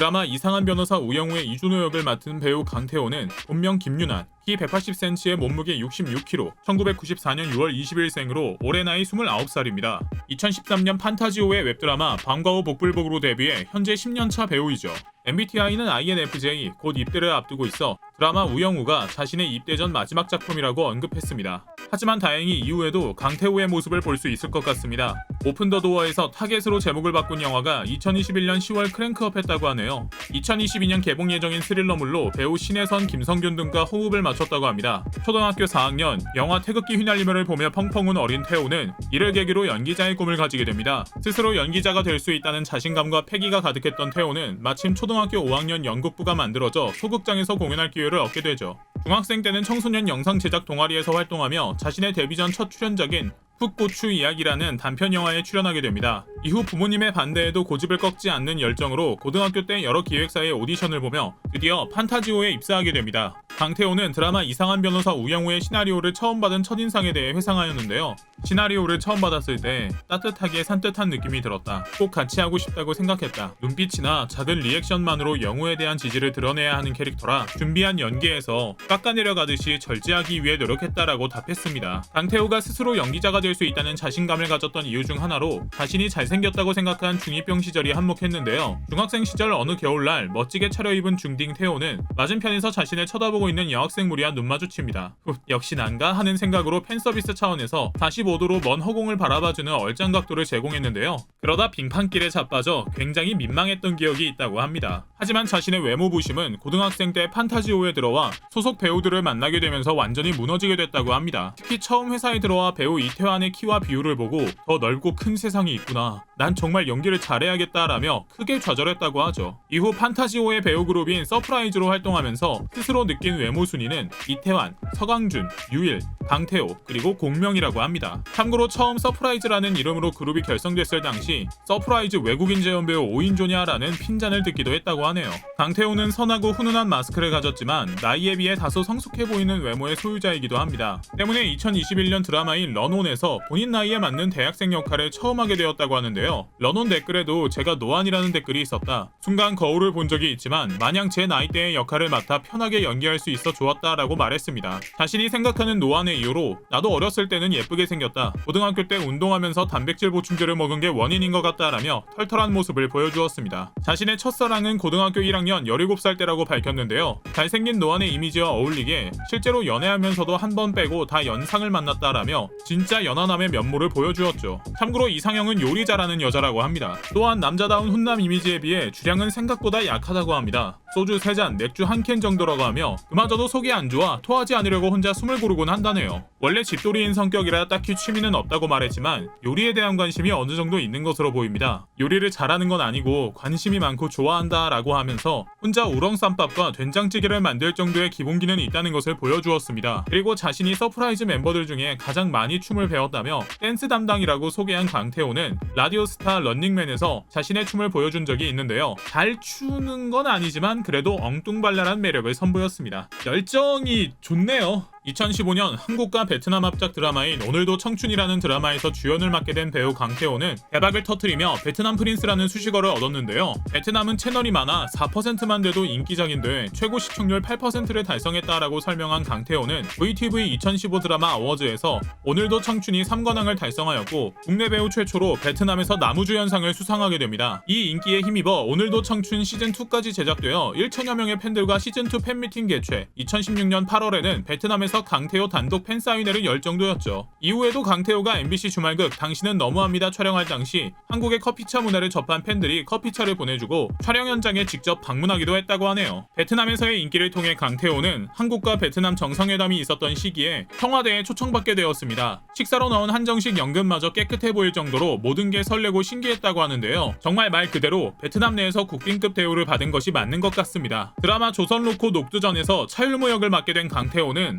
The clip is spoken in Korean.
드라마 이상한 변호사 우영우의 이준호 역을 맡은 배우 강태호는 본명 김윤환, 키 180cm의 몸무게 66kg, 1994년 6월 20일생으로 올해 나이 29살입니다. 2013년 판타지호의 웹드라마 밤과 후 복불복으로 데뷔해 현재 10년차 배우이죠. MBTI는 INFJ, 곧 입대를 앞두고 있어 드라마 우영우가 자신의 입대 전 마지막 작품이라고 언급했습니다. 하지만 다행히 이후에도 강태호의 모습을 볼 수 있을 것 같습니다. 오픈 더 도어에서 타겟으로 제목을 바꾼 영화가 2021년 10월 크랭크업했다고 하네요. 2022년 개봉 예정인 스릴러물로 배우 신혜선, 김성균 등과 호흡을 맞췄다고 합니다. 초등학교 4학년 영화 태극기 휘날리며를 보며 펑펑 운 어린 태호는 이를 계기로 연기자의 꿈을 가지게 됩니다. 스스로 연기자가 될 수 있다는 자신감과 패기가 가득했던 태호는 마침 초등학교 5학년 연극부가 만들어져 소극장에서 공연할 기회를 얻게 되죠. 중학생 때는 청소년 영상 제작 동아리에서 활동하며 자신의 데뷔 전 첫 출연작인 풋고추 이야기라는 단편 영화에 출연하게 됩니다. 이후 부모님의 반대에도 고집을 꺾지 않는 열정으로 고등학교 때 여러 기획사의 오디션을 보며 드디어 판타지호에 입사하게 됩니다. 강태호는 드라마 이상한 변호사 우영우의 시나리오를 처음 받은 첫인상에 대해 회상하였는데요. 시나리오를 처음 받았을 때 따뜻하게 산뜻한 느낌이 들었다. 꼭 같이 하고 싶다고 생각했다. 눈빛이나 작은 리액션만으로 영우에 대한 지지를 드러내야 하는 캐릭터라 준비한 연기에서 깎아내려가듯이 절제하기 위해 노력했다라고 답했습니다. 강태호가 스스로 연기자가 될 수 있다는 자신감을 가졌던 이유 중 하나로 자신이 잘생겼다고 생각한 중2병 시절이 한몫했는데요. 중학생 시절 어느 겨울날 멋지게 차려입은 중딩 태호는 맞은편에서 자신을 쳐다보고 있는 여학생 무리와 눈 마주칩니다. 역시 난가 하는 생각으로 팬서비스 차원에서 45도로 먼 허공을 바라봐주는 얼짱 각도를 제공했는데요. 그러다 빙판길에 자빠져 굉장히 민망했던 기억이 있다고 합니다. 하지만 자신의 외모 부심은 고등학생 때 판타지호에 들어와 소속 배우들을 만나게 되면서 완전히 무너지게 됐다고 합니다. 특히 처음 회사에 들어와 배우 이태환의 키와 비율을 보고 더 넓고 큰 세상이 있구나. 난 정말 연기를 잘해야겠다라며 크게 좌절했다고 하죠. 이후 판타지호의 배우 그룹인 서프라이즈로 활동하면서 스스로 느낀 외모 순위는 이태환, 서강준, 유일, 강태호, 그리고 공명이라고 합니다. 참고로 처음 서프라이즈라는 이름으로 그룹이 결성됐을 당시 서프라이즈 외국인 재연 배우 5인조냐라는 핀잔을 듣기도 했다고 하네요. 강태호는 선하고 훈훈한 마스크를 가졌지만 나이에 비해 다소 성숙해 보이는 외모의 소유자이기도 합니다. 때문에 2021년 드라마인 런온에서 본인 나이에 맞는 대학생 역할을 처음 하게 되었다고 하는데요. 런온 댓글에도 제가 노안이라는 댓글이 있었다. 순간 거울을 본 적이 있지만 마냥 제 나이대의 역할을 맡아 편하게 연기할 수 있어 좋았다라고 말했습니다. 자신이 생각하는 노안의 이유로 나도 어렸을 때는 예쁘게 생겼다. 고등학교 때 운동하면서 단백질 보충제를 먹은 게 원인인 것 같다라며 털털한 모습을 보여주었습니다. 자신의 첫사랑은 고등학교 1학년 17살 때라고 밝혔는데요. 잘생긴 노안의 이미지와 어울리게 실제로 연애하면서도 한 번 빼고 다 연상을 만났다라며 진짜 연하남의 면모를 보여주었죠. 참고로 이상형은 요리 잘하는 여자라고 합니다. 또한 남자다운 훈남 이미지에 비해 주량은 생각보다 약하다고 합니다. 소주 3잔, 맥주 1캔 정도라고 하며 그마저도 속이 안 좋아 토하지 않으려고 혼자 숨을 고르곤 한다네요. 원래 집돌이인 성격이라 딱히 취미는 없다고 말했지만 요리에 대한 관심이 어느 정도 있는 것으로 보입니다. 요리를 잘하는 건 아니고 관심이 많고 좋아한다 라고 하면서 혼자 우렁쌈밥과 된장찌개를 만들 정도의 기본기는 있다는 것을 보여주었습니다. 그리고 자신이 서프라이즈 멤버들 중에 가장 많이 춤을 배웠다며 댄스 담당이라고 소개한 강태호는 라디오스타 런닝맨에서 자신의 춤을 보여준 적이 있는데요. 잘 추는 건 아니지만 그래도 엉뚱발랄한 매력을 선보였습니다. 열정이 좋네요. 2015년 한국과 베트남 합작 드라마인 오늘도 청춘이라는 드라마에서 주연을 맡게 된 배우 강태호는 대박을 터뜨리며 베트남 프린스라는 수식어를 얻었는데요. 베트남은 채널이 많아 4%만 돼도 인기작인데 최고 시청률 8%를 달성했다라고 설명한 강태호는 VTV 2015 드라마 어워즈에서 오늘도 청춘이 3관왕을 달성하였고 국내 배우 최초로 베트남에서 나무주연상을 수상하게 됩니다. 이 인기에 힘입어 오늘도 청춘 시즌2까지 제작되어 1천여 명의 팬들과 시즌2 팬미팅 개최, 2016년 8월에는 베트남에서 강태호 단독 팬사인회를 열 정도였죠. 이후에도 강태호가 MBC 주말극 당신은 너무합니다 촬영할 당시 한국의 커피차 문화를 접한 팬들이 커피차를 보내주고 촬영 현장에 직접 방문하기도 했다고 하네요. 베트남에서의 인기를 통해 강태호는 한국과 베트남 정상회담이 있었던 시기에 청와대에 초청받게 되었습니다. 식사로 나온 한정식 연금마저 깨끗해 보일 정도로 모든 게 설레고 신기했다고 하는데요. 정말 말 그대로 베트남 내에서 국빈급 대우를 받은 것이 맞는 것 같습니다. 드라마 조선 로코 녹두전에서 차율모 역을 맡게 된 강태호는